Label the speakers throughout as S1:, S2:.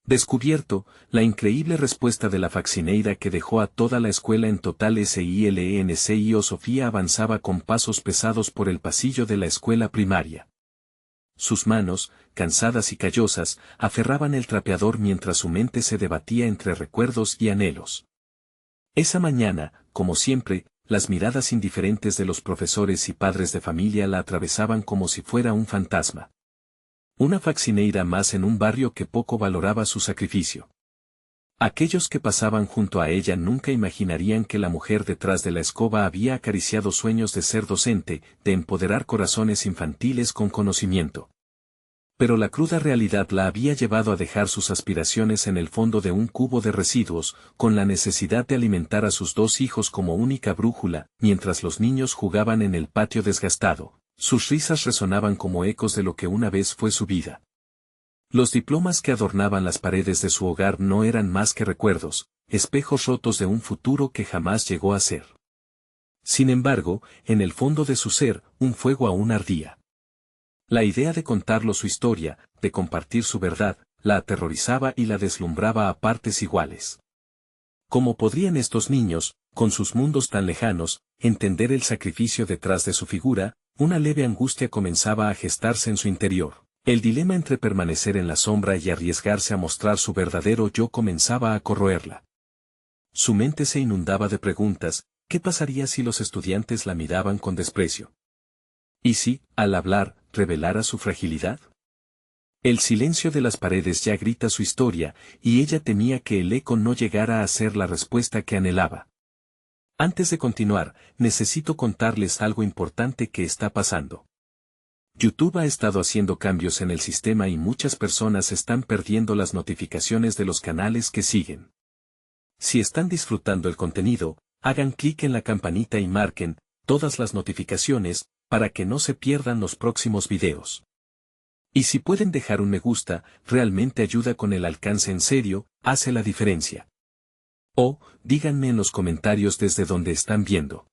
S1: Descubierto, la increíble respuesta de la faccineira que dejó a toda la escuela en total silencio. Sofía avanzaba con pasos pesados por el pasillo de la escuela primaria. Sus manos, cansadas y callosas, aferraban el trapeador mientras su mente se debatía entre recuerdos y anhelos. Esa mañana, como siempre, las miradas indiferentes de los profesores y padres de familia la atravesaban como si fuera un fantasma. Una faccineira más en un barrio que poco valoraba su sacrificio. Aquellos que pasaban junto a ella nunca imaginarían que la mujer detrás de la escoba había acariciado sueños de ser docente, de empoderar corazones infantiles con conocimiento. Pero la cruda realidad la había llevado a dejar sus aspiraciones en el fondo de un cubo de residuos, con la necesidad de alimentar a sus dos hijos como única brújula, mientras los niños jugaban en el patio desgastado. Sus risas resonaban como ecos de lo que una vez fue su vida. Los diplomas que adornaban las paredes de su hogar no eran más que recuerdos, espejos rotos de un futuro que jamás llegó a ser. Sin embargo, en el fondo de su ser, un fuego aún ardía. La idea de contarlo su historia, de compartir su verdad, la aterrorizaba y la deslumbraba a partes iguales. ¿Cómo podrían estos niños, con sus mundos tan lejanos, entender el sacrificio detrás de su figura? Una leve angustia comenzaba a gestarse en su interior. El dilema entre permanecer en la sombra y arriesgarse a mostrar su verdadero yo comenzaba a corroerla. Su mente se inundaba de preguntas: ¿qué pasaría si los estudiantes la miraban con desprecio? ¿Y si, al hablar, revelara su fragilidad? El silencio de las paredes ya grita su historia, y ella temía que el eco no llegara a ser la respuesta que anhelaba. Antes de continuar, necesito contarles algo importante que está pasando. YouTube ha estado haciendo cambios en el sistema y muchas personas están perdiendo las notificaciones de los canales que siguen. Si están disfrutando el contenido, hagan clic en la campanita y marquen todas las notificaciones para que no se pierdan los próximos videos. Y si pueden dejar un me gusta, realmente ayuda con el alcance, en serio, hace la diferencia. O, díganme en los comentarios desde donde están viendo.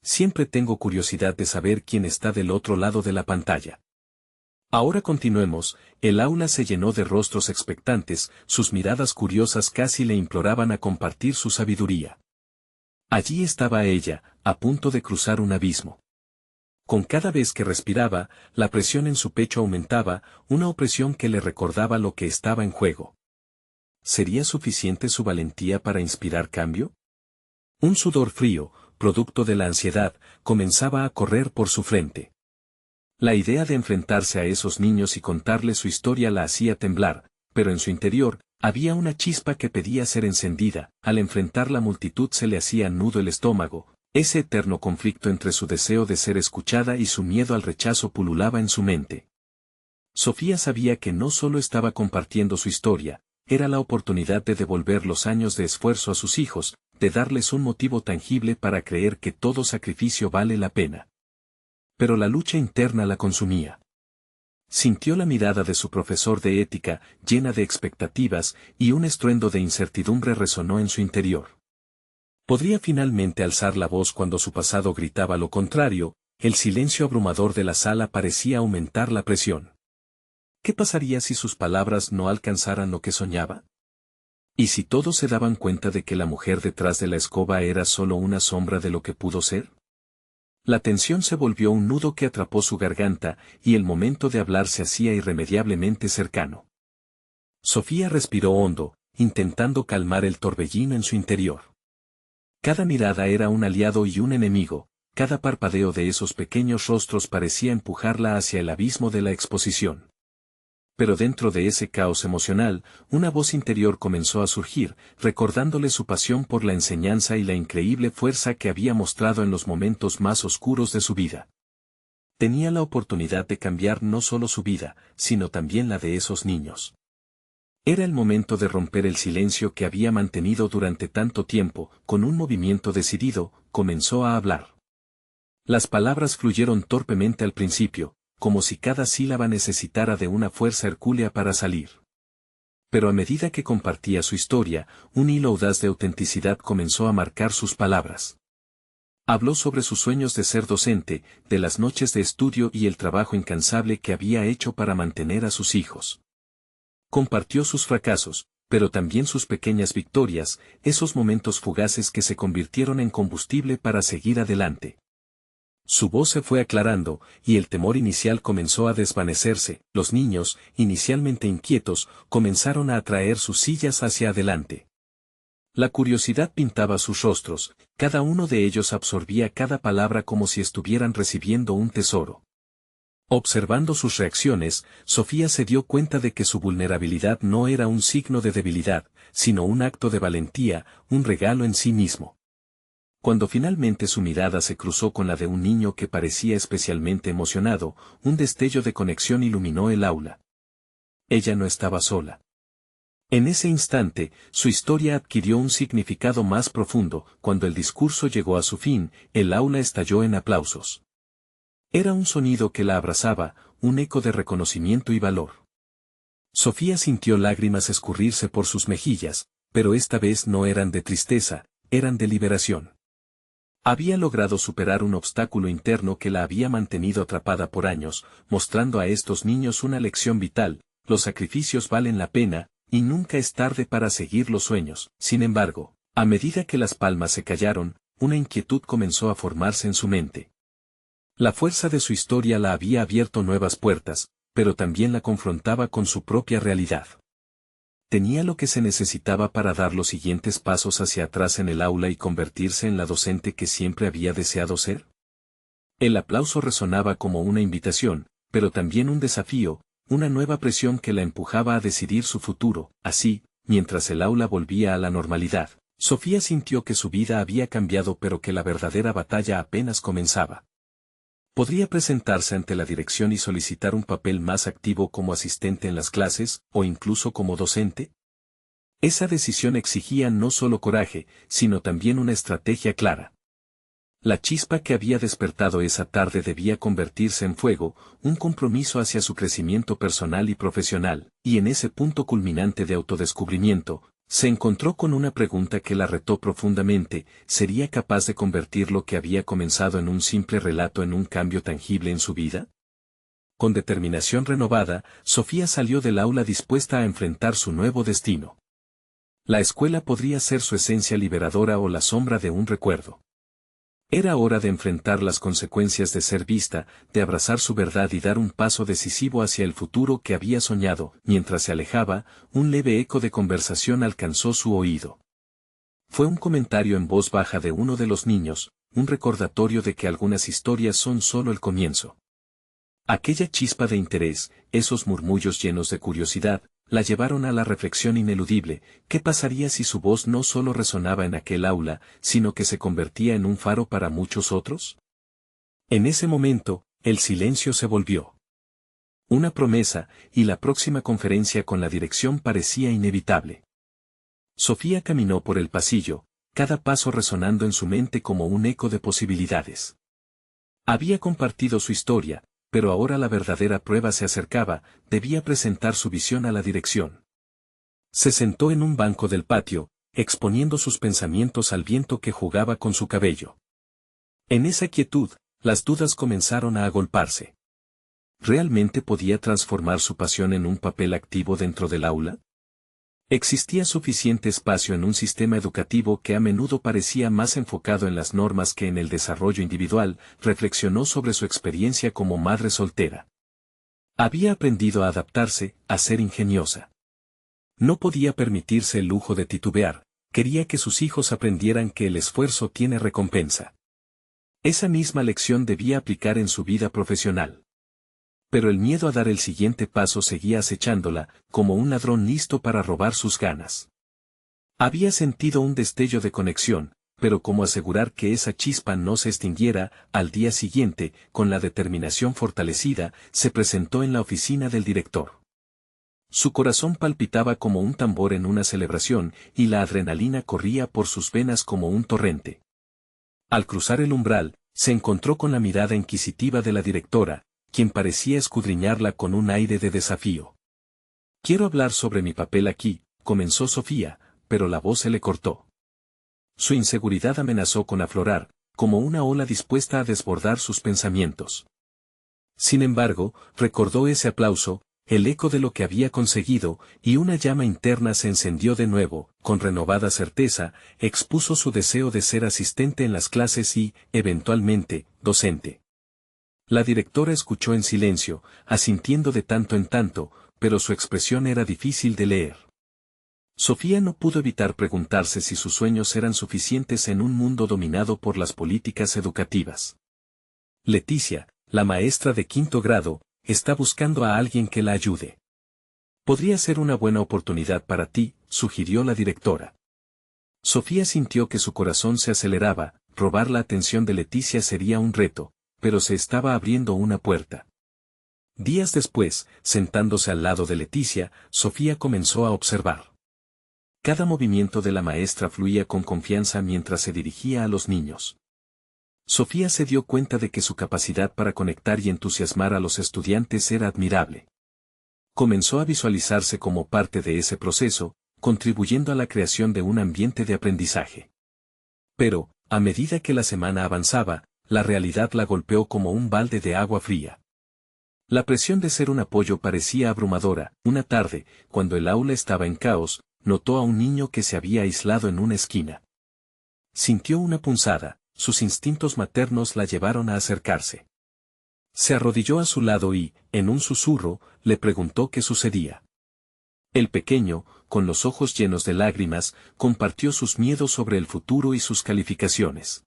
S1: Siempre tengo curiosidad de saber quién está del otro lado de la pantalla. Ahora continuemos. El aula se llenó de rostros expectantes, sus miradas curiosas casi le imploraban a compartir su sabiduría. Allí estaba ella, a punto de cruzar un abismo. Con cada vez que respiraba, la presión en su pecho aumentaba, una opresión que le recordaba lo que estaba en juego. ¿Sería suficiente su valentía para inspirar cambio? Un sudor frío, producto de la ansiedad, comenzaba a correr por su frente. La idea de enfrentarse a esos niños y contarles su historia la hacía temblar, pero en su interior, había una chispa que pedía ser encendida. Al enfrentar la multitud se le hacía nudo el estómago, ese eterno conflicto entre su deseo de ser escuchada y su miedo al rechazo pululaba en su mente. Sofía sabía que no solo estaba compartiendo su historia, era la oportunidad de devolver los años de esfuerzo a sus hijos, de darles un motivo tangible para creer que todo sacrificio vale la pena. Pero la lucha interna la consumía. Sintió la mirada de su profesor de ética, llena de expectativas, y un estruendo de incertidumbre resonó en su interior. Podría finalmente alzar la voz cuando su pasado gritaba lo contrario. El silencio abrumador de la sala parecía aumentar la presión. ¿Qué pasaría si sus palabras no alcanzaran lo que soñaba? ¿Y si todos se daban cuenta de que la mujer detrás de la escoba era solo una sombra de lo que pudo ser? La tensión se volvió un nudo que atrapó su garganta, y el momento de hablar se hacía irremediablemente cercano. Sofía respiró hondo, intentando calmar el torbellino en su interior. Cada mirada era un aliado y un enemigo, cada parpadeo de esos pequeños rostros parecía empujarla hacia el abismo de la exposición. Pero dentro de ese caos emocional, una voz interior comenzó a surgir, recordándole su pasión por la enseñanza y la increíble fuerza que había mostrado en los momentos más oscuros de su vida. Tenía la oportunidad de cambiar no solo su vida, sino también la de esos niños. Era el momento de romper el silencio que había mantenido durante tanto tiempo. Con un movimiento decidido, comenzó a hablar. Las palabras fluyeron torpemente al principio, como si cada sílaba necesitara de una fuerza hercúlea para salir. Pero a medida que compartía su historia, un hilo audaz de autenticidad comenzó a marcar sus palabras. Habló sobre sus sueños de ser docente, de las noches de estudio y el trabajo incansable que había hecho para mantener a sus hijos. Compartió sus fracasos, pero también sus pequeñas victorias, esos momentos fugaces que se convirtieron en combustible para seguir adelante. Su voz se fue aclarando, y el temor inicial comenzó a desvanecerse. Los niños, inicialmente inquietos, comenzaron a atraer sus sillas hacia adelante. La curiosidad pintaba sus rostros, cada uno de ellos absorbía cada palabra como si estuvieran recibiendo un tesoro. Observando sus reacciones, Sofía se dio cuenta de que su vulnerabilidad no era un signo de debilidad, sino un acto de valentía, un regalo en sí mismo. Cuando finalmente su mirada se cruzó con la de un niño que parecía especialmente emocionado, un destello de conexión iluminó el aula. Ella no estaba sola. En ese instante, su historia adquirió un significado más profundo. Cuando el discurso llegó a su fin, el aula estalló en aplausos. Era un sonido que la abrazaba, un eco de reconocimiento y valor. Sofía sintió lágrimas escurrirse por sus mejillas, pero esta vez no eran de tristeza, eran de liberación. Había logrado superar un obstáculo interno que la había mantenido atrapada por años, mostrando a estos niños una lección vital: los sacrificios valen la pena, y nunca es tarde para seguir los sueños. Sin embargo, a medida que las palmas se callaron, una inquietud comenzó a formarse en su mente. La fuerza de su historia la había abierto nuevas puertas, pero también la confrontaba con su propia realidad. ¿Tenía lo que se necesitaba para dar los siguientes pasos hacia atrás en el aula y convertirse en la docente que siempre había deseado ser? El aplauso resonaba como una invitación, pero también un desafío, una nueva presión que la empujaba a decidir su futuro. Así, mientras el aula volvía a la normalidad, Sofía sintió que su vida había cambiado, pero que la verdadera batalla apenas comenzaba. Podría presentarse ante la dirección y solicitar un papel más activo como asistente en las clases, o incluso como docente. Esa decisión exigía no solo coraje, sino también una estrategia clara. La chispa que había despertado esa tarde debía convertirse en fuego, un compromiso hacia su crecimiento personal y profesional, y en ese punto culminante de autodescubrimiento, se encontró con una pregunta que la retó profundamente: ¿sería capaz de convertir lo que había comenzado en un simple relato en un cambio tangible en su vida? Con determinación renovada, Sofía salió del aula dispuesta a enfrentar su nuevo destino. La escuela podría ser su esencia liberadora o la sombra de un recuerdo. Era hora de enfrentar las consecuencias de ser vista, de abrazar su verdad y dar un paso decisivo hacia el futuro que había soñado. Mientras se alejaba, un leve eco de conversación alcanzó su oído. Fue un comentario en voz baja de uno de los niños, un recordatorio de que algunas historias son solo el comienzo. Aquella chispa de interés, esos murmullos llenos de curiosidad, la llevaron a la reflexión ineludible: ¿qué pasaría si su voz no solo resonaba en aquel aula, sino que se convertía en un faro para muchos otros? En ese momento, el silencio se volvió una promesa, y la próxima conferencia con la dirección parecía inevitable. Sofía caminó por el pasillo, cada paso resonando en su mente como un eco de posibilidades. Había compartido su historia, pero ahora la verdadera prueba se acercaba: debía presentar su visión a la dirección. Se sentó en un banco del patio, exponiendo sus pensamientos al viento que jugaba con su cabello. En esa quietud, las dudas comenzaron a agolparse. ¿Realmente podía transformar su pasión en un papel activo dentro del aula? ¿Existía suficiente espacio en un sistema educativo que a menudo parecía más enfocado en las normas que en el desarrollo individual? Reflexionó sobre su experiencia como madre soltera. Había aprendido a adaptarse, a ser ingeniosa. No podía permitirse el lujo de titubear, quería que sus hijos aprendieran que el esfuerzo tiene recompensa. Esa misma lección debía aplicar en su vida profesional. Pero el miedo a dar el siguiente paso seguía acechándola, como un ladrón listo para robar sus ganas. Había sentido un destello de conexión, pero ¿cómo asegurar que esa chispa no se extinguiera? Al día siguiente, con la determinación fortalecida, se presentó en la oficina del director. Su corazón palpitaba como un tambor en una celebración, y la adrenalina corría por sus venas como un torrente. Al cruzar el umbral, se encontró con la mirada inquisitiva de la directora, quien parecía escudriñarla con un aire de desafío. «Quiero hablar sobre mi papel aquí», comenzó Sofía, pero la voz se le cortó. Su inseguridad amenazó con aflorar, como una ola dispuesta a desbordar sus pensamientos. Sin embargo, recordó ese aplauso, el eco de lo que había conseguido, y una llama interna se encendió de nuevo, con renovada certeza, expuso su deseo de ser asistente en las clases y, eventualmente, docente. La directora escuchó en silencio, asintiendo de tanto en tanto, pero su expresión era difícil de leer. Sofía no pudo evitar preguntarse si sus sueños eran suficientes en un mundo dominado por las políticas educativas. Leticia, la maestra de 5º grado, está buscando a alguien que la ayude. Podría ser una buena oportunidad para ti, sugirió la directora. Sofía sintió que su corazón se aceleraba, robar la atención de Leticia sería un reto, pero se estaba abriendo una puerta. Días después, sentándose al lado de Leticia, Sofía comenzó a observar. Cada movimiento de la maestra fluía con confianza mientras se dirigía a los niños. Sofía se dio cuenta de que su capacidad para conectar y entusiasmar a los estudiantes era admirable. Comenzó a visualizarse como parte de ese proceso, contribuyendo a la creación de un ambiente de aprendizaje. Pero, a medida que la semana avanzaba, la realidad la golpeó como un balde de agua fría. La presión de ser un apoyo parecía abrumadora. Una tarde, cuando el aula estaba en caos, notó a un niño que se había aislado en una esquina. Sintió una punzada, sus instintos maternos la llevaron a acercarse. Se arrodilló a su lado y, en un susurro, le preguntó qué sucedía. El pequeño, con los ojos llenos de lágrimas, compartió sus miedos sobre el futuro y sus calificaciones.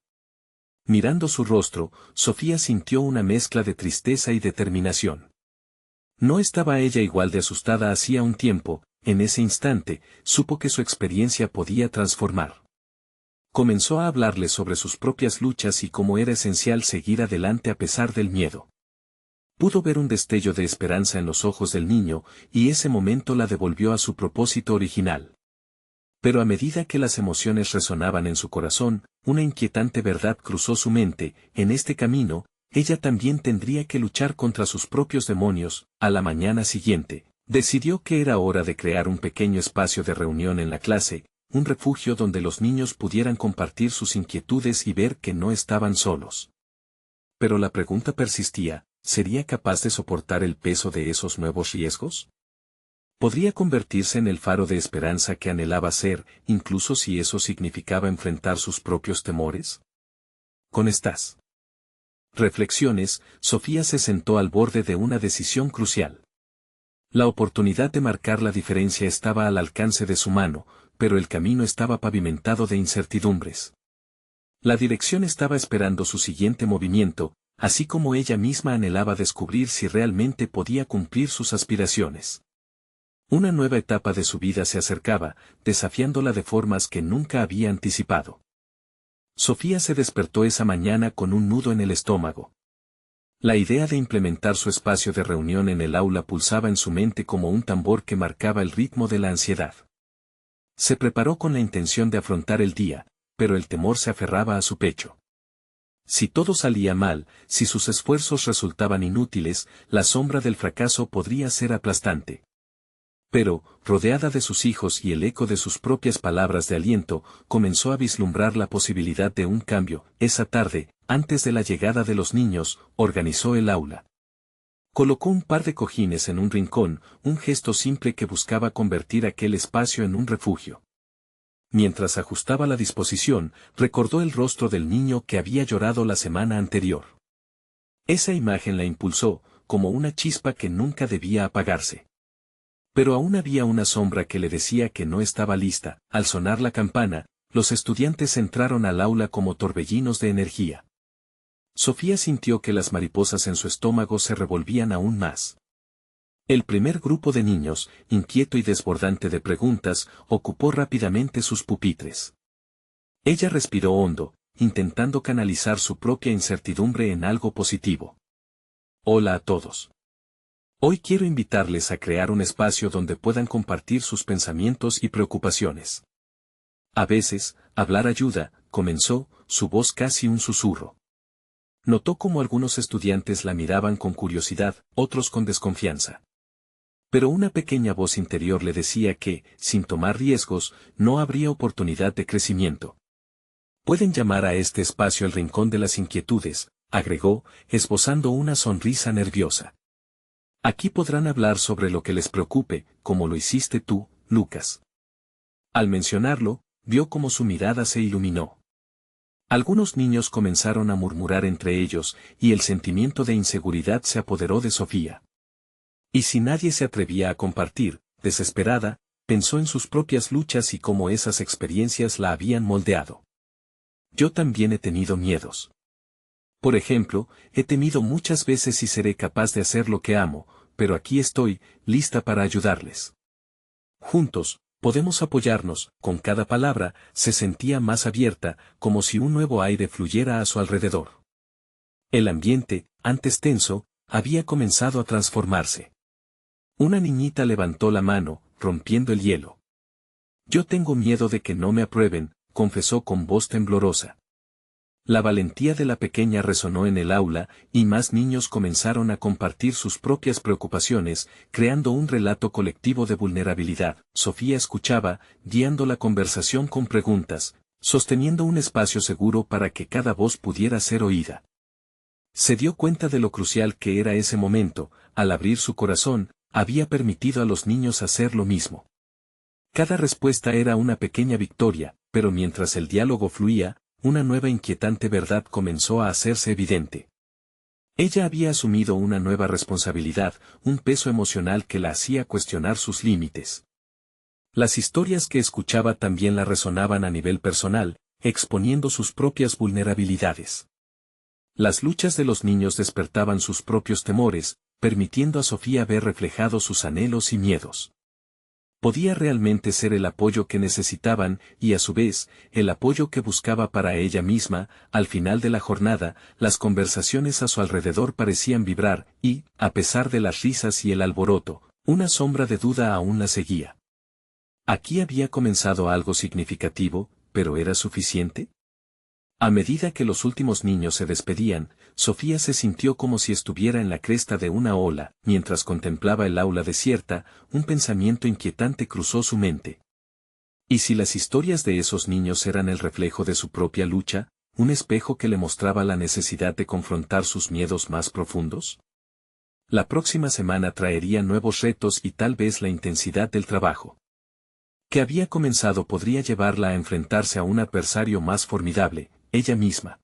S1: Mirando su rostro, Sofía sintió una mezcla de tristeza y determinación. No estaba ella igual de asustada hacía un tiempo. En ese instante, supo que su experiencia podía transformar. Comenzó a hablarle sobre sus propias luchas y cómo era esencial seguir adelante a pesar del miedo. Pudo ver un destello de esperanza en los ojos del niño, y ese momento la devolvió a su propósito original. Pero a medida que las emociones resonaban en su corazón, una inquietante verdad cruzó su mente: en este camino, ella también tendría que luchar contra sus propios demonios. A la mañana siguiente, decidió que era hora de crear un pequeño espacio de reunión en la clase, un refugio donde los niños pudieran compartir sus inquietudes y ver que no estaban solos. Pero la pregunta persistía: ¿sería capaz de soportar el peso de esos nuevos riesgos? ¿Podría convertirse en el faro de esperanza que anhelaba ser, incluso si eso significaba enfrentar sus propios temores? Con estas reflexiones, Sofía se sentó al borde de una decisión crucial. La oportunidad de marcar la diferencia estaba al alcance de su mano, pero el camino estaba pavimentado de incertidumbres. La dirección estaba esperando su siguiente movimiento, así como ella misma anhelaba descubrir si realmente podía cumplir sus aspiraciones. Una nueva etapa de su vida se acercaba, desafiándola de formas que nunca había anticipado. Sofía se despertó esa mañana con un nudo en el estómago. La idea de implementar su espacio de reunión en el aula pulsaba en su mente como un tambor que marcaba el ritmo de la ansiedad. Se preparó con la intención de afrontar el día, pero el temor se aferraba a su pecho. Si todo salía mal, si sus esfuerzos resultaban inútiles, la sombra del fracaso podría ser aplastante. Pero, rodeada de sus hijos y el eco de sus propias palabras de aliento, comenzó a vislumbrar la posibilidad de un cambio. Esa tarde, antes de la llegada de los niños, organizó el aula. Colocó un par de cojines en un rincón, un gesto simple que buscaba convertir aquel espacio en un refugio. Mientras ajustaba la disposición, recordó el rostro del niño que había llorado la semana anterior. Esa imagen la impulsó, como una chispa que nunca debía apagarse. Pero aún había una sombra que le decía que no estaba lista. Al sonar la campana, los estudiantes entraron al aula como torbellinos de energía. Sofía sintió que las mariposas en su estómago se revolvían aún más. El primer grupo de niños, inquieto y desbordante de preguntas, ocupó rápidamente sus pupitres. Ella respiró hondo, intentando canalizar su propia incertidumbre en algo positivo. Hola a todos. Hoy quiero invitarles a crear un espacio donde puedan compartir sus pensamientos y preocupaciones. A veces, hablar ayuda, comenzó, su voz casi un susurro. Notó cómo algunos estudiantes la miraban con curiosidad, otros con desconfianza. Pero una pequeña voz interior le decía que, sin tomar riesgos, no habría oportunidad de crecimiento. Pueden llamar a este espacio el rincón de las inquietudes, agregó, esbozando una sonrisa nerviosa. Aquí podrán hablar sobre lo que les preocupe, como lo hiciste tú, Lucas. Al mencionarlo, vio cómo su mirada se iluminó. Algunos niños comenzaron a murmurar entre ellos, y el sentimiento de inseguridad se apoderó de Sofía. Y si nadie se atrevía a compartir, desesperada, pensó en sus propias luchas y cómo esas experiencias la habían moldeado. Yo también he tenido miedos. Por ejemplo, he temido muchas veces si seré capaz de hacer lo que amo, pero aquí estoy, lista para ayudarles. Juntos, podemos apoyarnos. Con cada palabra, se sentía más abierta, como si un nuevo aire fluyera a su alrededor. El ambiente, antes tenso, había comenzado a transformarse. Una niñita levantó la mano, rompiendo el hielo. Yo tengo miedo de que no me aprueben, confesó con voz temblorosa. La valentía de la pequeña resonó en el aula, y más niños comenzaron a compartir sus propias preocupaciones, creando un relato colectivo de vulnerabilidad. Sofía escuchaba, guiando la conversación con preguntas, sosteniendo un espacio seguro para que cada voz pudiera ser oída. Se dio cuenta de lo crucial que era ese momento. Al abrir su corazón, había permitido a los niños hacer lo mismo. Cada respuesta era una pequeña victoria, pero mientras el diálogo fluía, una nueva inquietante verdad comenzó a hacerse evidente. Ella había asumido una nueva responsabilidad, un peso emocional que la hacía cuestionar sus límites. Las historias que escuchaba también la resonaban a nivel personal, exponiendo sus propias vulnerabilidades. Las luchas de los niños despertaban sus propios temores, permitiendo a Sofía ver reflejados sus anhelos y miedos. Podía realmente ser el apoyo que necesitaban y a su vez, el apoyo que buscaba para ella misma. Al final de la jornada, las conversaciones a su alrededor parecían vibrar y, a pesar de las risas y el alboroto, una sombra de duda aún la seguía. Aquí había comenzado algo significativo, pero ¿era suficiente? A medida que los últimos niños se despedían, Sofía se sintió como si estuviera en la cresta de una ola. Mientras contemplaba el aula desierta, un pensamiento inquietante cruzó su mente. ¿Y si las historias de esos niños eran el reflejo de su propia lucha, un espejo que le mostraba la necesidad de confrontar sus miedos más profundos? La próxima semana traería nuevos retos y tal vez la intensidad del trabajo que había comenzado podría llevarla a enfrentarse a un adversario más formidable, ella misma.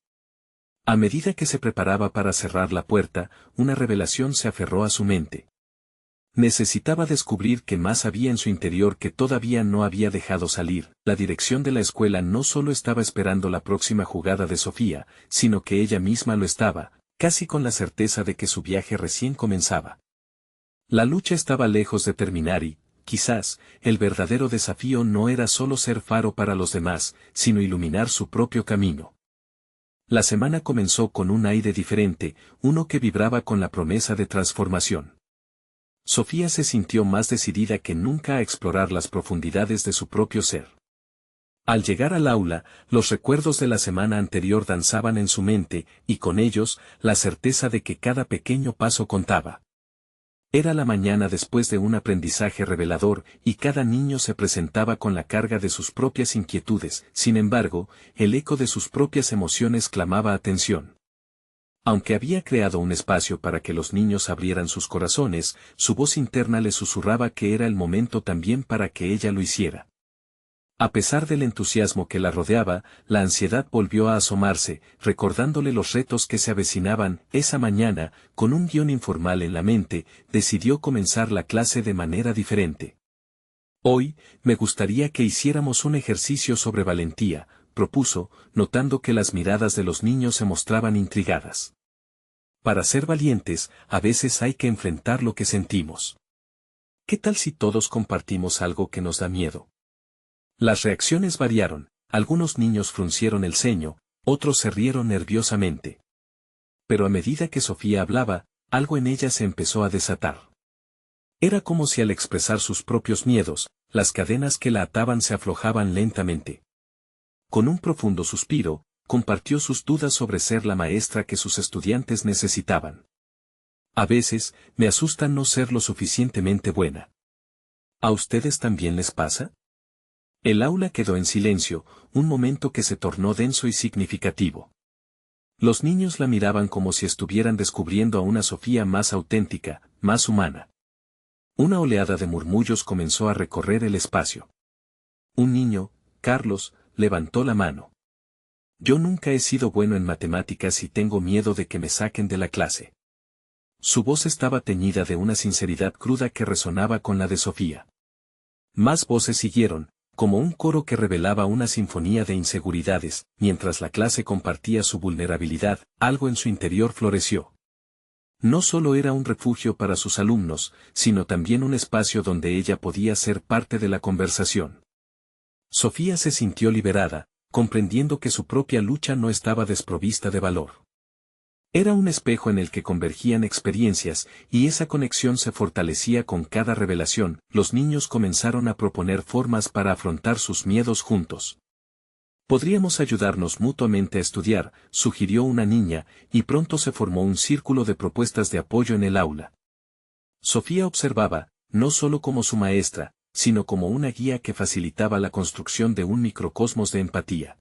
S1: A medida que se preparaba para cerrar la puerta, una revelación se aferró a su mente. Necesitaba descubrir qué más había en su interior que todavía no había dejado salir. La dirección de la escuela no solo estaba esperando la próxima jugada de Sofía, sino que ella misma lo estaba, casi con la certeza de que su viaje recién comenzaba. La lucha estaba lejos de terminar y, quizás, el verdadero desafío no era solo ser faro para los demás, sino iluminar su propio camino. La semana comenzó con un aire diferente, uno que vibraba con la promesa de transformación. Sofía se sintió más decidida que nunca a explorar las profundidades de su propio ser. Al llegar al aula, los recuerdos de la semana anterior danzaban en su mente, y con ellos, la certeza de que cada pequeño paso contaba. Era la mañana después de un aprendizaje revelador, y cada niño se presentaba con la carga de sus propias inquietudes. Sin embargo, el eco de sus propias emociones clamaba atención. Aunque había creado un espacio para que los niños abrieran sus corazones, su voz interna le susurraba que era el momento también para que ella lo hiciera. A pesar del entusiasmo que la rodeaba, la ansiedad volvió a asomarse, recordándole los retos que se avecinaban. Esa mañana, con un guión informal en la mente, decidió comenzar la clase de manera diferente. Hoy, me gustaría que hiciéramos un ejercicio sobre valentía, propuso, notando que las miradas de los niños se mostraban intrigadas. Para ser valientes, a veces hay que enfrentar lo que sentimos. ¿Qué tal si todos compartimos algo que nos da miedo? Las reacciones variaron, algunos niños fruncieron el ceño, otros se rieron nerviosamente. Pero a medida que Sofía hablaba, algo en ella se empezó a desatar. Era como si al expresar sus propios miedos, las cadenas que la ataban se aflojaban lentamente. Con un profundo suspiro, compartió sus dudas sobre ser la maestra que sus estudiantes necesitaban. A veces, me asusta no ser lo suficientemente buena. ¿A ustedes también les pasa? El aula quedó en silencio, un momento que se tornó denso y significativo. Los niños la miraban como si estuvieran descubriendo a una Sofía más auténtica, más humana. Una oleada de murmullos comenzó a recorrer el espacio. Un niño, Carlos, levantó la mano. Yo nunca he sido bueno en matemáticas y tengo miedo de que me saquen de la clase. Su voz estaba teñida de una sinceridad cruda que resonaba con la de Sofía. Más voces siguieron, como un coro que revelaba una sinfonía de inseguridades, mientras la clase compartía su vulnerabilidad, algo en su interior floreció. No solo era un refugio para sus alumnos, sino también un espacio donde ella podía ser parte de la conversación. Sofía se sintió liberada, comprendiendo que su propia lucha no estaba desprovista de valor. Era un espejo en el que convergían experiencias, y esa conexión se fortalecía con cada revelación. Los niños comenzaron a proponer formas para afrontar sus miedos juntos. Podríamos ayudarnos mutuamente a estudiar, sugirió una niña, y pronto se formó un círculo de propuestas de apoyo en el aula. Sofía observaba, no solo como su maestra, sino como una guía que facilitaba la construcción de un microcosmos de empatía.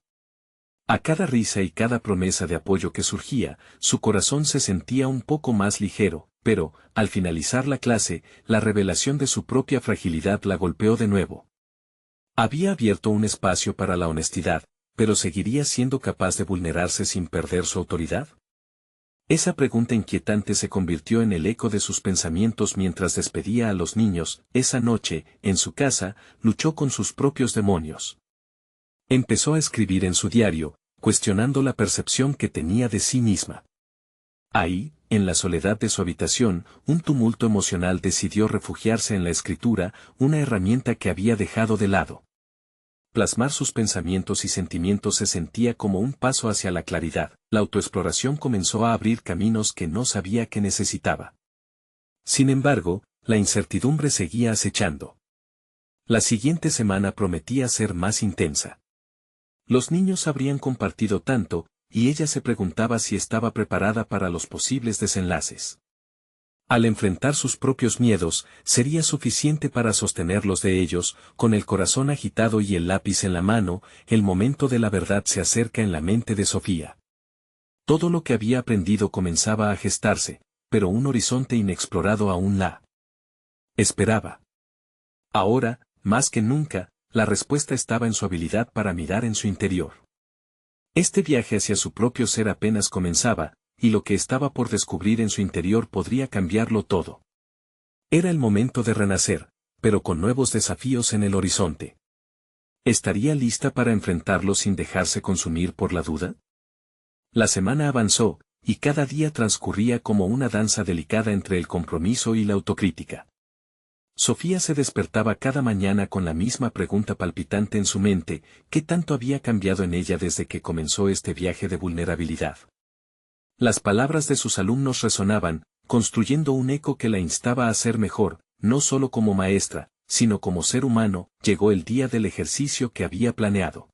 S1: A cada risa y cada promesa de apoyo que surgía, su corazón se sentía un poco más ligero, pero, al finalizar la clase, la revelación de su propia fragilidad la golpeó de nuevo. Había abierto un espacio para la honestidad, pero ¿seguiría siendo capaz de vulnerarse sin perder su autoridad? Esa pregunta inquietante se convirtió en el eco de sus pensamientos mientras despedía a los niños. Esa noche, en su casa, luchó con sus propios demonios. Empezó a escribir en su diario, cuestionando la percepción que tenía de sí misma. Ahí, en la soledad de su habitación, un tumulto emocional decidió refugiarse en la escritura, una herramienta que había dejado de lado. Plasmar sus pensamientos y sentimientos se sentía como un paso hacia la claridad. La autoexploración comenzó a abrir caminos que no sabía que necesitaba. Sin embargo, la incertidumbre seguía acechando. La siguiente semana prometía ser más intensa. Los niños habrían compartido tanto, y ella se preguntaba si estaba preparada para los posibles desenlaces. Al enfrentar sus propios miedos, sería suficiente para sostenerlos de ellos. Con el corazón agitado y el lápiz en la mano, el momento de la verdad se acerca en la mente de Sofía. Todo lo que había aprendido comenzaba a gestarse, pero un horizonte inexplorado aún la esperaba. Ahora, más que nunca, la respuesta estaba en su habilidad para mirar en su interior. Este viaje hacia su propio ser apenas comenzaba, y lo que estaba por descubrir en su interior podría cambiarlo todo. Era el momento de renacer, pero con nuevos desafíos en el horizonte. ¿Estaría lista para enfrentarlos sin dejarse consumir por la duda? La semana avanzó, y cada día transcurría como una danza delicada entre el compromiso y la autocrítica. Sofía se despertaba cada mañana con la misma pregunta palpitante en su mente: ¿qué tanto había cambiado en ella desde que comenzó este viaje de vulnerabilidad? Las palabras de sus alumnos resonaban, construyendo un eco que la instaba a ser mejor, no solo como maestra, sino como ser humano. Llegó el día del ejercicio que había planeado.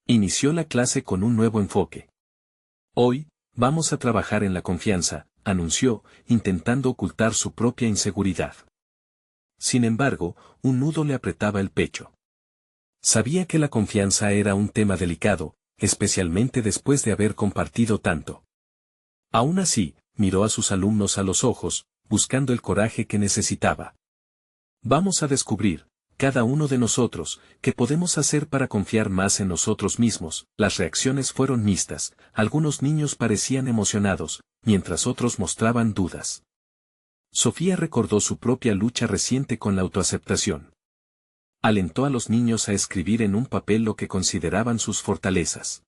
S1: Inició la clase con un nuevo enfoque. Hoy, vamos a trabajar en la confianza, anunció, intentando ocultar su propia inseguridad. Sin embargo, un nudo le apretaba el pecho. Sabía que la confianza era un tema delicado, especialmente después de haber compartido tanto. Aún así, miró a sus alumnos a los ojos, buscando el coraje que necesitaba. Vamos a descubrir, cada uno de nosotros, qué podemos hacer para confiar más en nosotros mismos. Las reacciones fueron mixtas, algunos niños parecían emocionados, mientras otros mostraban dudas. Sofía recordó su propia lucha reciente con la autoaceptación. Alentó a los niños a escribir en un papel lo que consideraban sus fortalezas.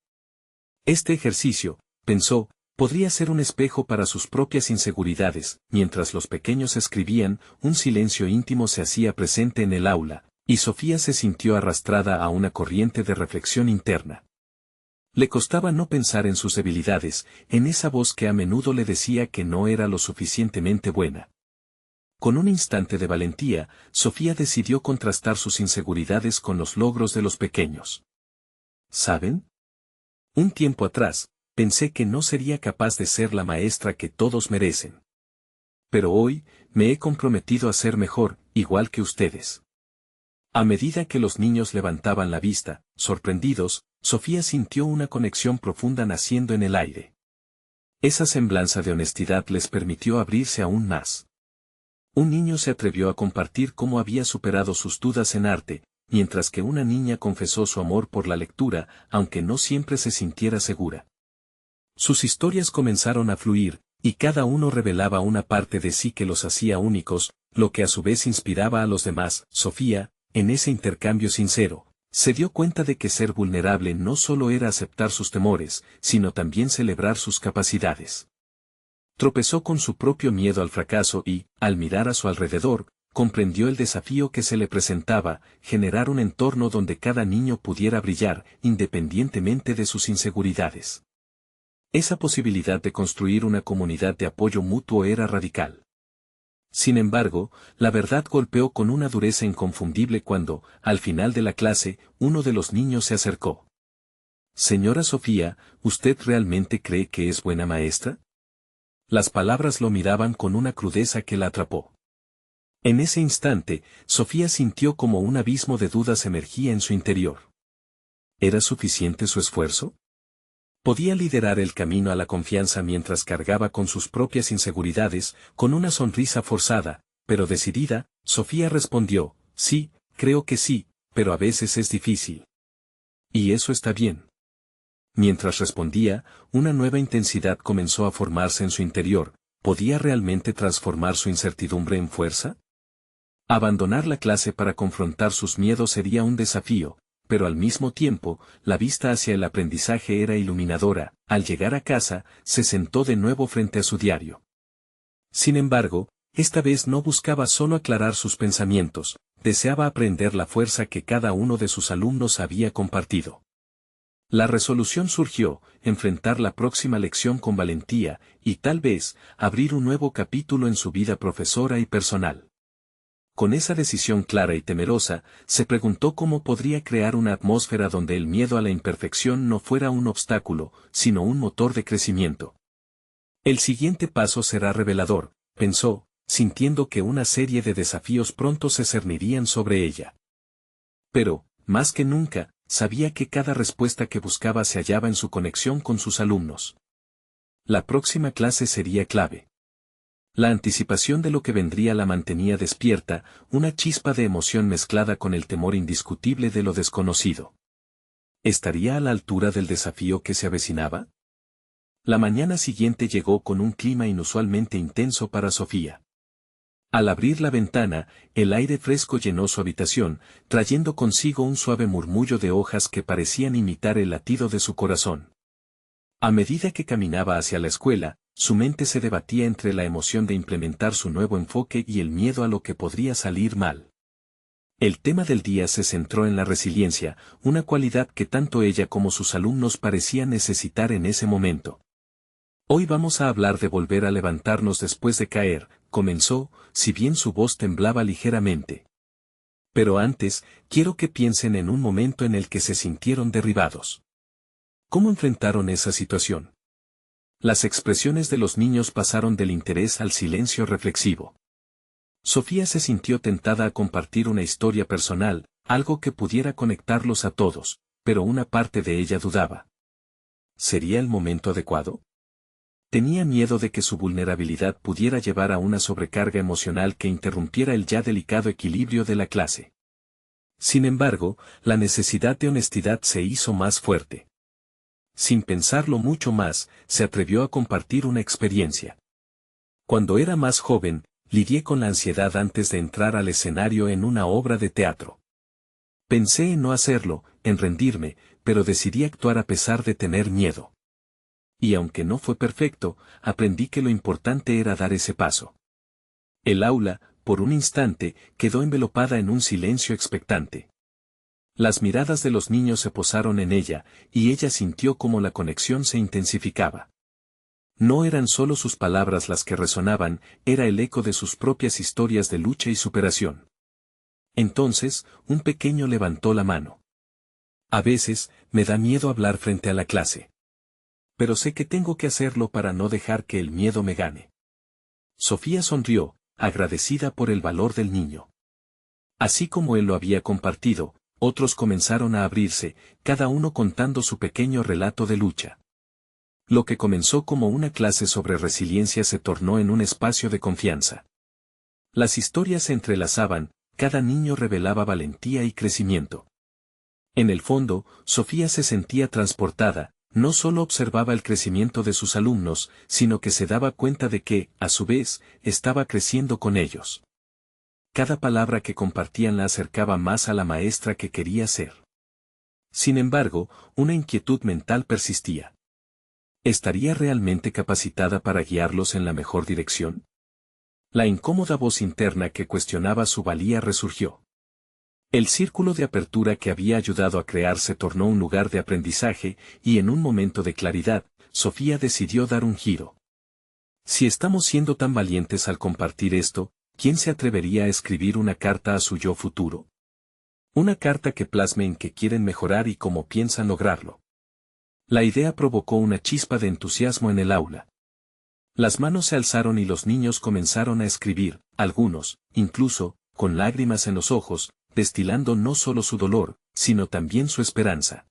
S1: Este ejercicio, pensó, podría ser un espejo para sus propias inseguridades. Mientras los pequeños escribían, un silencio íntimo se hacía presente en el aula, y Sofía se sintió arrastrada a una corriente de reflexión interna. Le costaba no pensar en sus debilidades, en esa voz que a menudo le decía que no era lo suficientemente buena. Con un instante de valentía, Sofía decidió contrastar sus inseguridades con los logros de los pequeños. ¿Saben? Un tiempo atrás, pensé que no sería capaz de ser la maestra que todos merecen. Pero hoy, me he comprometido a ser mejor, igual que ustedes. A medida que los niños levantaban la vista, sorprendidos, Sofía sintió una conexión profunda naciendo en el aire. Esa semblanza de honestidad les permitió abrirse aún más. Un niño se atrevió a compartir cómo había superado sus dudas en arte, mientras que una niña confesó su amor por la lectura, aunque no siempre se sintiera segura. Sus historias comenzaron a fluir, y cada uno revelaba una parte de sí que los hacía únicos, lo que a su vez inspiraba a los demás. Sofía, en ese intercambio sincero, se dio cuenta de que ser vulnerable no solo era aceptar sus temores, sino también celebrar sus capacidades. Tropezó con su propio miedo al fracaso y, al mirar a su alrededor, comprendió el desafío que se le presentaba: generar un entorno donde cada niño pudiera brillar, independientemente de sus inseguridades. Esa posibilidad de construir una comunidad de apoyo mutuo era radical. Sin embargo, la verdad golpeó con una dureza inconfundible cuando, al final de la clase, uno de los niños se acercó. «Señora Sofía, ¿usted realmente cree que es buena maestra?». Las palabras lo miraban con una crudeza que la atrapó. En ese instante, Sofía sintió como un abismo de dudas emergía en su interior. ¿Era suficiente su esfuerzo? Podía liderar el camino a la confianza mientras cargaba con sus propias inseguridades. Con una sonrisa forzada, pero decidida, Sofía respondió: «Sí, creo que sí, pero a veces es difícil». «Y eso está bien». Mientras respondía, una nueva intensidad comenzó a formarse en su interior. ¿Podía realmente transformar su incertidumbre en fuerza? Abandonar la clase para confrontar sus miedos sería un desafío, pero al mismo tiempo, la vista hacia el aprendizaje era iluminadora. Al llegar a casa, se sentó de nuevo frente a su diario. Sin embargo, esta vez no buscaba solo aclarar sus pensamientos, deseaba aprender la fuerza que cada uno de sus alumnos había compartido. La resolución surgió: enfrentar la próxima lección con valentía, y tal vez, abrir un nuevo capítulo en su vida profesora y personal. Con esa decisión clara y temerosa, se preguntó cómo podría crear una atmósfera donde el miedo a la imperfección no fuera un obstáculo, sino un motor de crecimiento. El siguiente paso será revelador, pensó, sintiendo que una serie de desafíos pronto se cernirían sobre ella. Pero, más que nunca, sabía que cada respuesta que buscaba se hallaba en su conexión con sus alumnos. La próxima clase sería clave. La anticipación de lo que vendría la mantenía despierta, una chispa de emoción mezclada con el temor indiscutible de lo desconocido. ¿Estaría a la altura del desafío que se avecinaba? La mañana siguiente llegó con un clima inusualmente intenso para Sofía. Al abrir la ventana, el aire fresco llenó su habitación, trayendo consigo un suave murmullo de hojas que parecían imitar el latido de su corazón. A medida que caminaba hacia la escuela, su mente se debatía entre la emoción de implementar su nuevo enfoque y el miedo a lo que podría salir mal. El tema del día se centró en la resiliencia, una cualidad que tanto ella como sus alumnos parecían necesitar en ese momento. «Hoy vamos a hablar de volver a levantarnos después de caer», comenzó, si bien su voz temblaba ligeramente. «Pero antes, quiero que piensen en un momento en el que se sintieron derribados. ¿Cómo enfrentaron esa situación?». Las expresiones de los niños pasaron del interés al silencio reflexivo. Sofía se sintió tentada a compartir una historia personal, algo que pudiera conectarlos a todos, pero una parte de ella dudaba. ¿Sería el momento adecuado? Tenía miedo de que su vulnerabilidad pudiera llevar a una sobrecarga emocional que interrumpiera el ya delicado equilibrio de la clase. Sin embargo, la necesidad de honestidad se hizo más fuerte. Sin pensarlo mucho más, se atrevió a compartir una experiencia. «Cuando era más joven, lidié con la ansiedad antes de entrar al escenario en una obra de teatro. Pensé en no hacerlo, en rendirme, pero decidí actuar a pesar de tener miedo. Y aunque no fue perfecto, aprendí que lo importante era dar ese paso». El aula, por un instante, quedó envelopada en un silencio expectante. Las miradas de los niños se posaron en ella, y ella sintió como la conexión se intensificaba. No eran solo sus palabras las que resonaban, era el eco de sus propias historias de lucha y superación. Entonces, un pequeño levantó la mano. «A veces, me da miedo hablar frente a la clase. Pero sé que tengo que hacerlo para no dejar que el miedo me gane». Sofía sonrió, agradecida por el valor del niño. Así como él lo había compartido, otros comenzaron a abrirse, cada uno contando su pequeño relato de lucha. Lo que comenzó como una clase sobre resiliencia se tornó en un espacio de confianza. Las historias se entrelazaban, cada niño revelaba valentía y crecimiento. En el fondo, Sofía se sentía transportada, no solo observaba el crecimiento de sus alumnos, sino que se daba cuenta de que, a su vez, estaba creciendo con ellos. Cada palabra que compartían la acercaba más a la maestra que quería ser. Sin embargo, una inquietud mental persistía. ¿Estaría realmente capacitada para guiarlos en la mejor dirección? La incómoda voz interna que cuestionaba su valía resurgió. El círculo de apertura que había ayudado a crear se tornó un lugar de aprendizaje, y en un momento de claridad, Sofía decidió dar un giro. Si estamos siendo tan valientes al compartir esto, ¿quién se atrevería a escribir una carta a su yo futuro? Una carta que plasme en qué quieren mejorar y cómo piensan lograrlo. La idea provocó una chispa de entusiasmo en el aula. Las manos se alzaron y los niños comenzaron a escribir, algunos, incluso, con lágrimas en los ojos, destilando no solo su dolor, sino también su esperanza.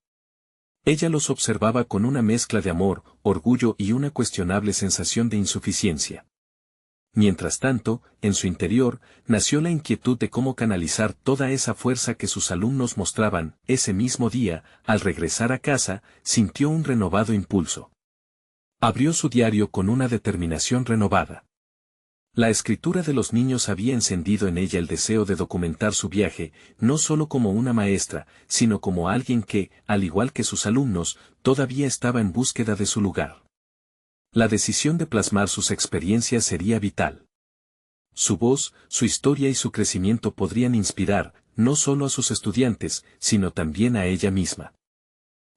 S1: Ella los observaba con una mezcla de amor, orgullo y una cuestionable sensación de insuficiencia. Mientras tanto, en su interior, nació la inquietud de cómo canalizar toda esa fuerza que sus alumnos mostraban. Ese mismo día, al regresar a casa, sintió un renovado impulso. Abrió su diario con una determinación renovada. La escritura de los niños había encendido en ella el deseo de documentar su viaje, no solo como una maestra, sino como alguien que, al igual que sus alumnos, todavía estaba en búsqueda de su lugar. La decisión de plasmar sus experiencias sería vital. Su voz, su historia y su crecimiento podrían inspirar, no solo a sus estudiantes, sino también a ella misma.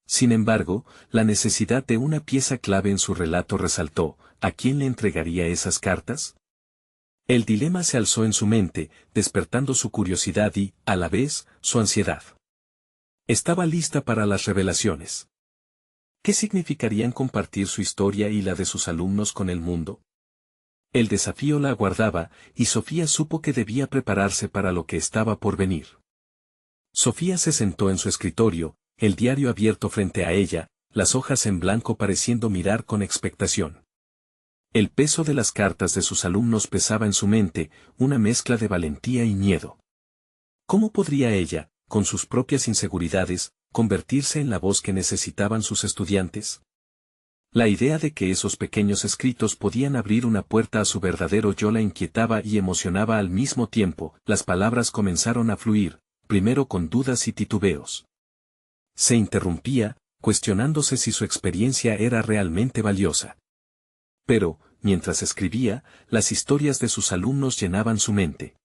S1: Sin embargo, la necesidad de una pieza clave en su relato resaltó: ¿a quién le entregaría esas cartas? El dilema se alzó en su mente, despertando su curiosidad y, a la vez, su ansiedad. Estaba lista para las revelaciones. ¿Qué significarían compartir su historia y la de sus alumnos con el mundo? El desafío la aguardaba, y Sofía supo que debía prepararse para lo que estaba por venir. Sofía se sentó en su escritorio, el diario abierto frente a ella, las hojas en blanco pareciendo mirar con expectación. El peso de las cartas de sus alumnos pesaba en su mente, una mezcla de valentía y miedo. ¿Cómo podría ella, con sus propias inseguridades, convertirse en la voz que necesitaban sus estudiantes? La idea de que esos pequeños escritos podían abrir una puerta a su verdadero yo la inquietaba y emocionaba al mismo tiempo. Las palabras comenzaron a fluir, primero con dudas y titubeos. Se interrumpía, cuestionándose si su experiencia era realmente valiosa. Pero, mientras escribía, las historias de sus alumnos llenaban su mente.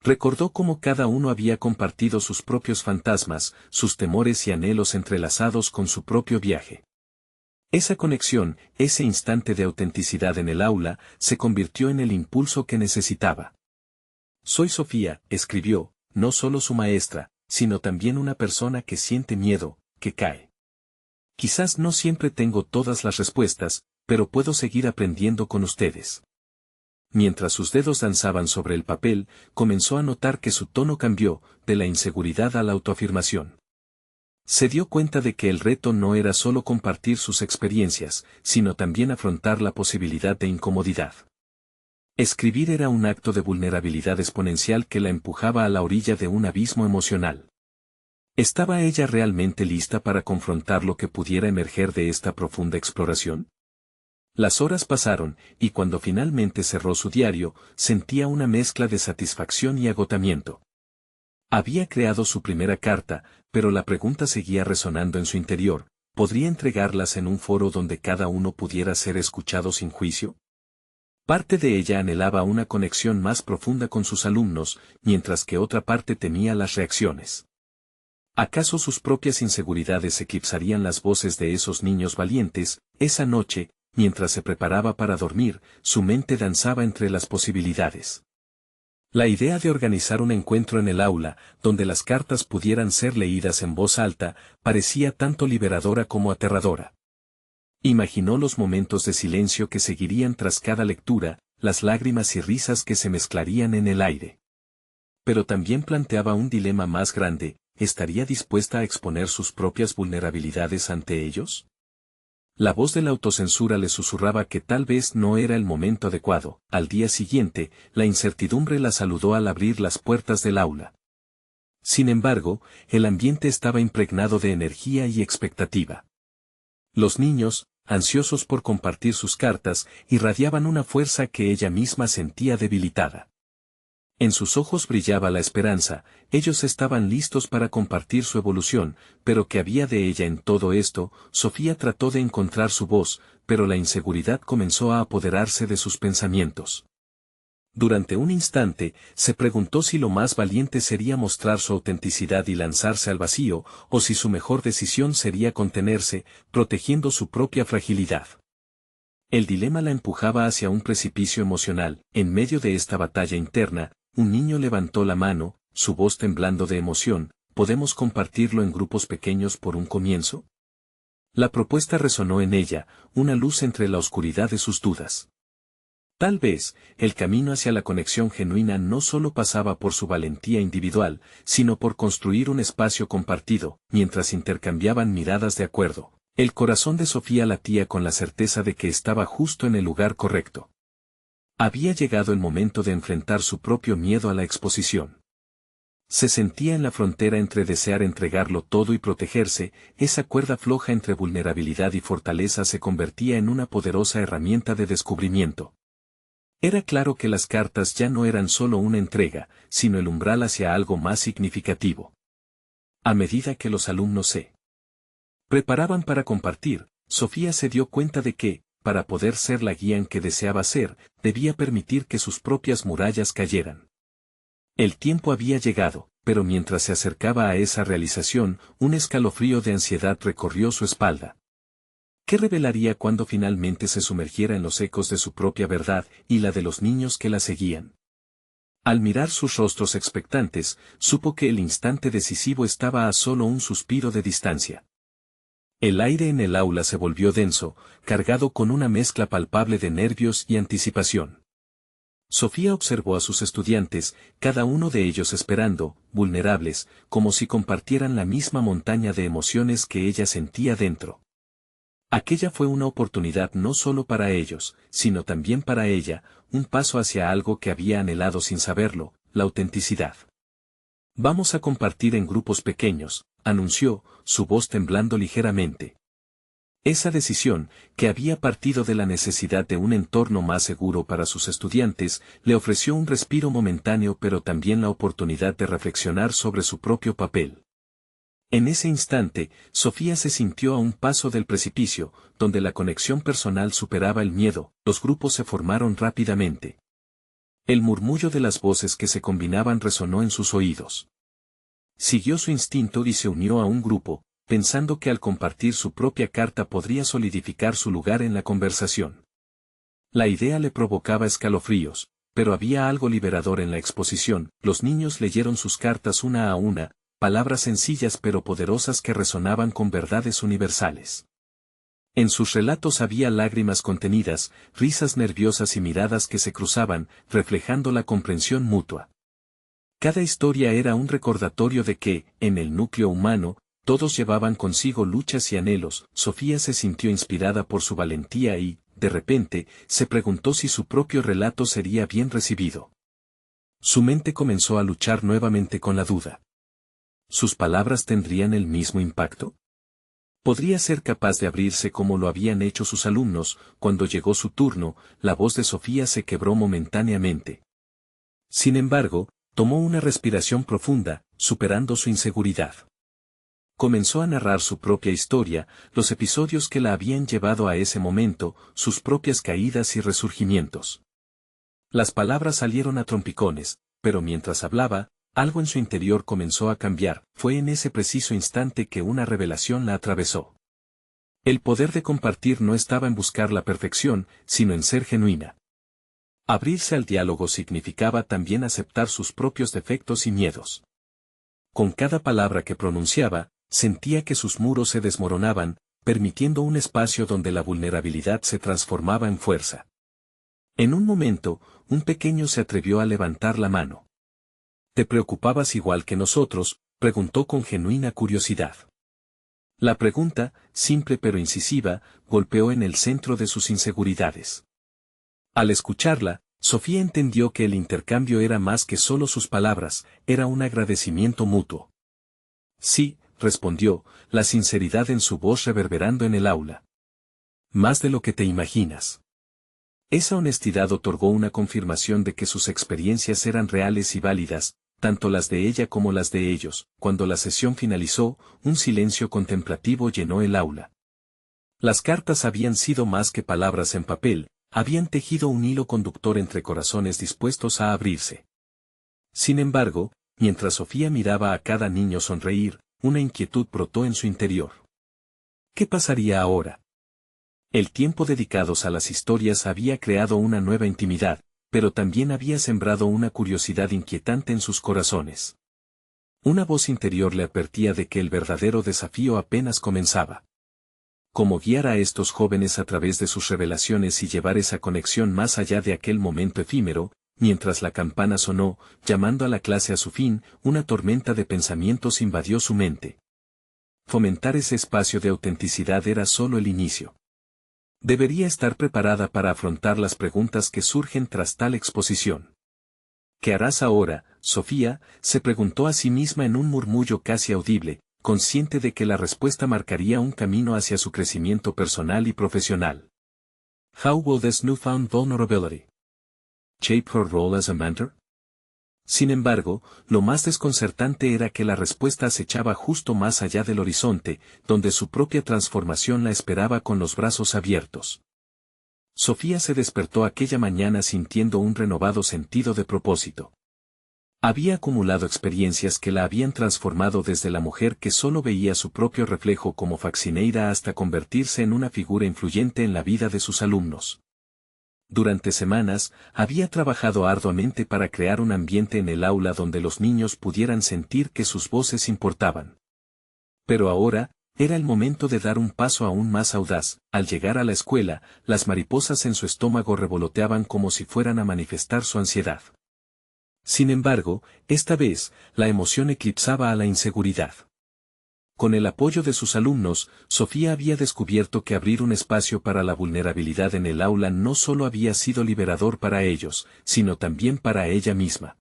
S1: Recordó cómo cada uno había compartido sus propios fantasmas, sus temores y anhelos entrelazados con su propio viaje. Esa conexión, ese instante de autenticidad en el aula, se convirtió en el impulso que necesitaba. Soy Sofía, escribió, no solo su maestra, sino también una persona que siente miedo, que cae. Quizás no siempre tengo todas las respuestas, pero puedo seguir aprendiendo con ustedes. Mientras sus dedos danzaban sobre el papel, comenzó a notar que su tono cambió, de la inseguridad a la autoafirmación. Se dio cuenta de que el reto no era solo compartir sus experiencias, sino también afrontar la posibilidad de incomodidad. Escribir era un acto de vulnerabilidad exponencial que la empujaba a la orilla de un abismo emocional. ¿Estaba ella realmente lista para confrontar lo que pudiera emerger de esta profunda exploración? Las horas pasaron, y cuando finalmente cerró su diario, sentía una mezcla de satisfacción y agotamiento. Había creado su primera carta, pero la pregunta seguía resonando en su interior: ¿podría entregarlas en un foro donde cada uno pudiera ser escuchado sin juicio? Parte de ella anhelaba una conexión más profunda con sus alumnos, mientras que otra parte temía las reacciones. ¿Acaso sus propias inseguridades eclipsarían las voces de esos niños valientes? Esa noche, mientras se preparaba para dormir, su mente danzaba entre las posibilidades. La idea de organizar un encuentro en el aula, donde las cartas pudieran ser leídas en voz alta, parecía tanto liberadora como aterradora. Imaginó los momentos de silencio que seguirían tras cada lectura, las lágrimas y risas que se mezclarían en el aire. Pero también planteaba un dilema más grande: ¿estaría dispuesta a exponer sus propias vulnerabilidades ante ellos? La voz de la autocensura le susurraba que tal vez no era el momento adecuado. Al día siguiente, la incertidumbre la saludó al abrir las puertas del aula. Sin embargo, el ambiente estaba impregnado de energía y expectativa. Los niños, ansiosos por compartir sus cartas, irradiaban una fuerza que ella misma sentía debilitada. En sus ojos brillaba la esperanza, ellos estaban listos para compartir su evolución, pero ¿qué había de ella en todo esto? Sofía trató de encontrar su voz, pero la inseguridad comenzó a apoderarse de sus pensamientos. Durante un instante, se preguntó si lo más valiente sería mostrar su autenticidad y lanzarse al vacío, o si su mejor decisión sería contenerse, protegiendo su propia fragilidad. El dilema la empujaba hacia un precipicio emocional. En medio de esta batalla interna, un niño levantó la mano, su voz temblando de emoción. ¿Podemos compartirlo en grupos pequeños por un comienzo? La propuesta resonó en ella, una luz entre la oscuridad de sus dudas. Tal vez, el camino hacia la conexión genuina no solo pasaba por su valentía individual, sino por construir un espacio compartido. Mientras intercambiaban miradas de acuerdo, el corazón de Sofía latía con la certeza de que estaba justo en el lugar correcto. Había llegado el momento de enfrentar su propio miedo a la exposición. Se sentía en la frontera entre desear entregarlo todo y protegerse. Esa cuerda floja entre vulnerabilidad y fortaleza se convertía en una poderosa herramienta de descubrimiento. Era claro que las cartas ya no eran solo una entrega, sino el umbral hacia algo más significativo. A medida que los alumnos se preparaban para compartir, Sofía se dio cuenta de que, para poder ser la guía en que deseaba ser, debía permitir que sus propias murallas cayeran. El tiempo había llegado, pero mientras se acercaba a esa realización, un escalofrío de ansiedad recorrió su espalda. ¿Qué revelaría cuando finalmente se sumergiera en los ecos de su propia verdad y la de los niños que la seguían? Al mirar sus rostros expectantes, supo que el instante decisivo estaba a solo un suspiro de distancia. El aire en el aula se volvió denso, cargado con una mezcla palpable de nervios y anticipación. Sofía observó a sus estudiantes, cada uno de ellos esperando, vulnerables, como si compartieran la misma montaña de emociones que ella sentía dentro. Aquella fue una oportunidad no solo para ellos, sino también para ella, un paso hacia algo que había anhelado sin saberlo, la autenticidad. Vamos a compartir en grupos pequeños, anunció, su voz temblando ligeramente. Esa decisión, que había partido de la necesidad de un entorno más seguro para sus estudiantes, le ofreció un respiro momentáneo pero también la oportunidad de reflexionar sobre su propio papel. En ese instante, Sofía se sintió a un paso del precipicio, donde la conexión personal superaba el miedo. Los grupos se formaron rápidamente. El murmullo de las voces que se combinaban resonó en sus oídos. Siguió su instinto y se unió a un grupo, pensando que al compartir su propia carta podría solidificar su lugar en la conversación. La idea le provocaba escalofríos, pero había algo liberador en la exposición. Los niños leyeron sus cartas una a una, palabras sencillas pero poderosas que resonaban con verdades universales. En sus relatos había lágrimas contenidas, risas nerviosas y miradas que se cruzaban, reflejando la comprensión mutua. Cada historia era un recordatorio de que, en el núcleo humano, todos llevaban consigo luchas y anhelos. Sofía se sintió inspirada por su valentía y, de repente, se preguntó si su propio relato sería bien recibido. Su mente comenzó a luchar nuevamente con la duda. ¿Sus palabras tendrían el mismo impacto? ¿Podría ser capaz de abrirse como lo habían hecho sus alumnos? Cuando llegó su turno, la voz de Sofía se quebró momentáneamente. Sin embargo, tomó una respiración profunda, superando su inseguridad. Comenzó a narrar su propia historia, los episodios que la habían llevado a ese momento, sus propias caídas y resurgimientos. Las palabras salieron a trompicones, pero mientras hablaba, algo en su interior comenzó a cambiar. Fue en ese preciso instante que una revelación la atravesó. El poder de compartir no estaba en buscar la perfección, sino en ser genuina. Abrirse al diálogo significaba también aceptar sus propios defectos y miedos. Con cada palabra que pronunciaba, sentía que sus muros se desmoronaban, permitiendo un espacio donde la vulnerabilidad se transformaba en fuerza. En un momento, un pequeño se atrevió a levantar la mano. ¿Te preocupabas igual que nosotros?, preguntó con genuina curiosidad. La pregunta, simple pero incisiva, golpeó en el centro de sus inseguridades. Al escucharla, Sofía entendió que el intercambio era más que solo sus palabras, era un agradecimiento mutuo. Sí, respondió, la sinceridad en su voz reverberando en el aula. Más de lo que te imaginas. Esa honestidad otorgó una confirmación de que sus experiencias eran reales y válidas, tanto las de ella como las de ellos. Cuando la sesión finalizó, un silencio contemplativo llenó el aula. Las cartas habían sido más que palabras en papel, habían tejido un hilo conductor entre corazones dispuestos a abrirse. Sin embargo, mientras Sofía miraba a cada niño sonreír, una inquietud brotó en su interior. ¿Qué pasaría ahora? El tiempo dedicados a las historias había creado una nueva intimidad, pero también había sembrado una curiosidad inquietante en sus corazones. Una voz interior le advertía de que el verdadero desafío apenas comenzaba. Cómo guiar a estos jóvenes a través de sus revelaciones y llevar esa conexión más allá de aquel momento efímero. Mientras la campana sonó, llamando a la clase a su fin, una tormenta de pensamientos invadió su mente. Fomentar ese espacio de autenticidad era solo el inicio. Debería estar preparada para afrontar las preguntas que surgen tras tal exposición. ¿Qué harás ahora, Sofía?, se preguntó a sí misma en un murmullo casi audible, consciente de que la respuesta marcaría un camino hacia su crecimiento personal y profesional. How will this newfound vulnerability shape her role as a mentor? Sin embargo, lo más desconcertante era que la respuesta acechaba justo más allá del horizonte, donde su propia transformación la esperaba con los brazos abiertos. Sofía se despertó aquella mañana sintiendo un renovado sentido de propósito. Había acumulado experiencias que la habían transformado desde la mujer que solo veía su propio reflejo como Faxineira hasta convertirse en una figura influyente en la vida de sus alumnos. Durante semanas, había trabajado arduamente para crear un ambiente en el aula donde los niños pudieran sentir que sus voces importaban. Pero ahora, era el momento de dar un paso aún más audaz. Al llegar a la escuela, las mariposas en su estómago revoloteaban como si fueran a manifestar su ansiedad. Sin embargo, esta vez, la emoción eclipsaba a la inseguridad. Con el apoyo de sus alumnos, Sofía había descubierto que abrir un espacio para la vulnerabilidad en el aula no solo había sido liberador para ellos, sino también para ella misma.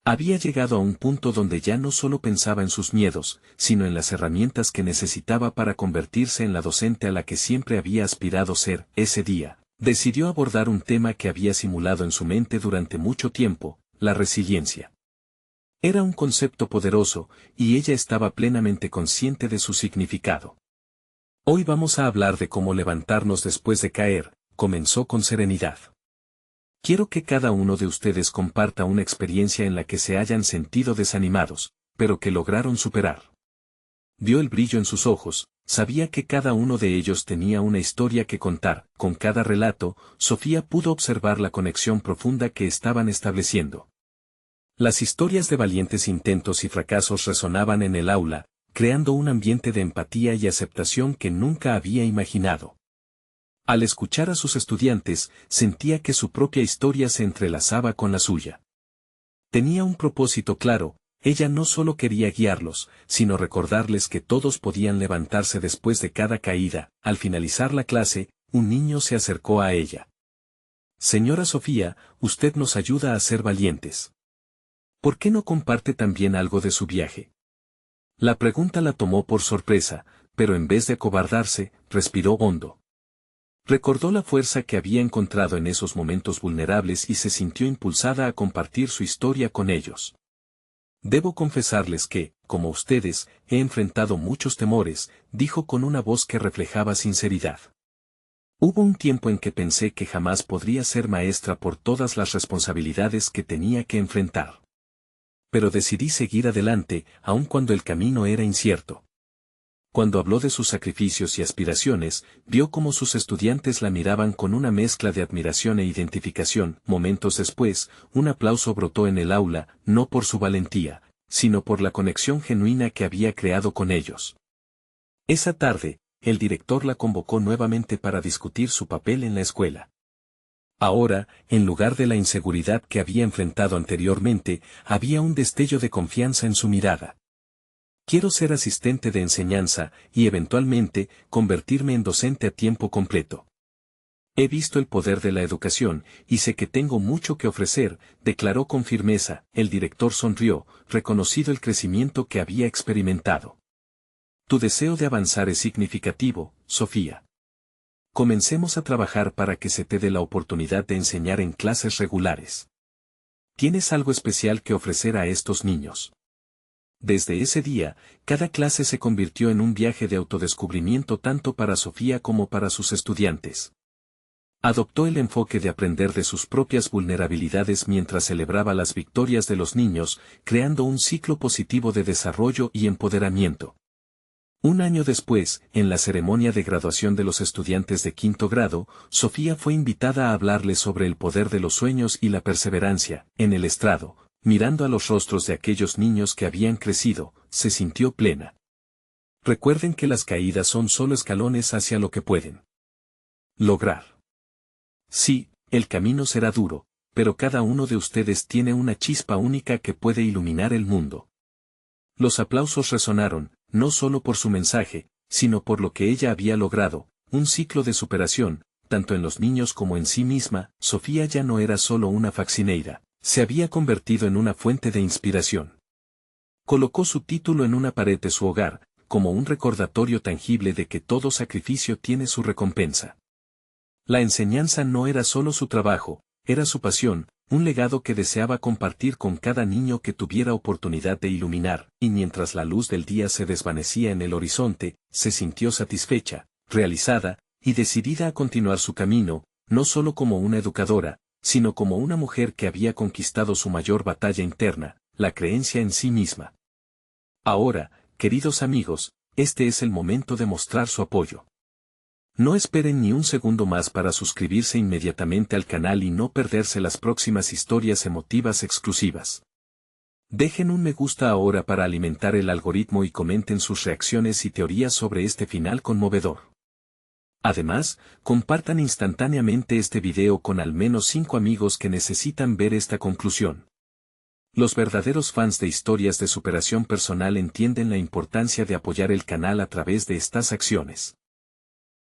S1: Había llegado a un punto donde ya no solo pensaba en sus miedos, sino en las herramientas que necesitaba para convertirse en la docente a la que siempre había aspirado ser. Ese día, decidió abordar un tema que había simulado en su mente durante mucho tiempo, la resiliencia. Era un concepto poderoso, y ella estaba plenamente consciente de su significado. Hoy vamos a hablar de cómo levantarnos después de caer, comenzó con serenidad. Quiero que cada uno de ustedes comparta una experiencia en la que se hayan sentido desanimados, pero que lograron superar. Vio el brillo en sus ojos, sabía que cada uno de ellos tenía una historia que contar. Con cada relato, Sofía pudo observar la conexión profunda que estaban estableciendo. Las historias de valientes intentos y fracasos resonaban en el aula, creando un ambiente de empatía y aceptación que nunca había imaginado. Al escuchar a sus estudiantes, sentía que su propia historia se entrelazaba con la suya. Tenía un propósito claro, ella no solo quería guiarlos, sino recordarles que todos podían levantarse después de cada caída. Al finalizar la clase, un niño se acercó a ella. Señora Sofía, usted nos ayuda a ser valientes. ¿Por qué no comparte también algo de su viaje? La pregunta la tomó por sorpresa, pero en vez de acobardarse, respiró hondo. Recordó la fuerza que había encontrado en esos momentos vulnerables y se sintió impulsada a compartir su historia con ellos. Debo confesarles que, como ustedes, he enfrentado muchos temores, dijo con una voz que reflejaba sinceridad. Hubo un tiempo en que pensé que jamás podría ser maestra por todas las responsabilidades que tenía que enfrentar. Pero decidí seguir adelante, aun cuando el camino era incierto. Cuando habló de sus sacrificios y aspiraciones, vio cómo sus estudiantes la miraban con una mezcla de admiración e identificación. Momentos después, un aplauso brotó en el aula, no por su valentía, sino por la conexión genuina que había creado con ellos. Esa tarde, el director la convocó nuevamente para discutir su papel en la escuela. Ahora, en lugar de la inseguridad que había enfrentado anteriormente, había un destello de confianza en su mirada. Quiero ser asistente de enseñanza y eventualmente convertirme en docente a tiempo completo. He visto el poder de la educación y sé que tengo mucho que ofrecer, declaró con firmeza. El director sonrió, reconocido el crecimiento que había experimentado. Tu deseo de avanzar es significativo, Sofía. Comencemos a trabajar para que se te dé la oportunidad de enseñar en clases regulares. Tienes algo especial que ofrecer a estos niños. Desde ese día, cada clase se convirtió en un viaje de autodescubrimiento tanto para Sofía como para sus estudiantes. Adoptó el enfoque de aprender de sus propias vulnerabilidades mientras celebraba las victorias de los niños, creando un ciclo positivo de desarrollo y empoderamiento. Un año después, en la ceremonia de graduación de los estudiantes de quinto grado, Sofía fue invitada a hablarles sobre el poder de los sueños y la perseverancia. En el estrado, mirando a los rostros de aquellos niños que habían crecido, se sintió plena. Recuerden que las caídas son solo escalones hacia lo que pueden lograr. Sí, el camino será duro, pero cada uno de ustedes tiene una chispa única que puede iluminar el mundo. Los aplausos resonaron, no solo por su mensaje, sino por lo que ella había logrado, un ciclo de superación, tanto en los niños como en sí misma. Sofía ya no era solo una faccineira, se había convertido en una fuente de inspiración. Colocó su título en una pared de su hogar, como un recordatorio tangible de que todo sacrificio tiene su recompensa. La enseñanza no era solo su trabajo, era su pasión, un legado que deseaba compartir con cada niño que tuviera oportunidad de iluminar, y mientras la luz del día se desvanecía en el horizonte, se sintió satisfecha, realizada, y decidida a continuar su camino, no solo como una educadora, sino como una mujer que había conquistado su mayor batalla interna, la creencia en sí misma. Ahora, queridos amigos, este es el momento de mostrar su apoyo. No esperen ni un segundo más para suscribirse inmediatamente al canal y no perderse las próximas historias emotivas exclusivas. Dejen un me gusta ahora para alimentar el algoritmo y comenten sus reacciones y teorías sobre este final conmovedor. Además, compartan instantáneamente este video con al menos 5 amigos que necesitan ver esta conclusión. Los verdaderos fans de historias de superación personal entienden la importancia de apoyar el canal a través de estas acciones.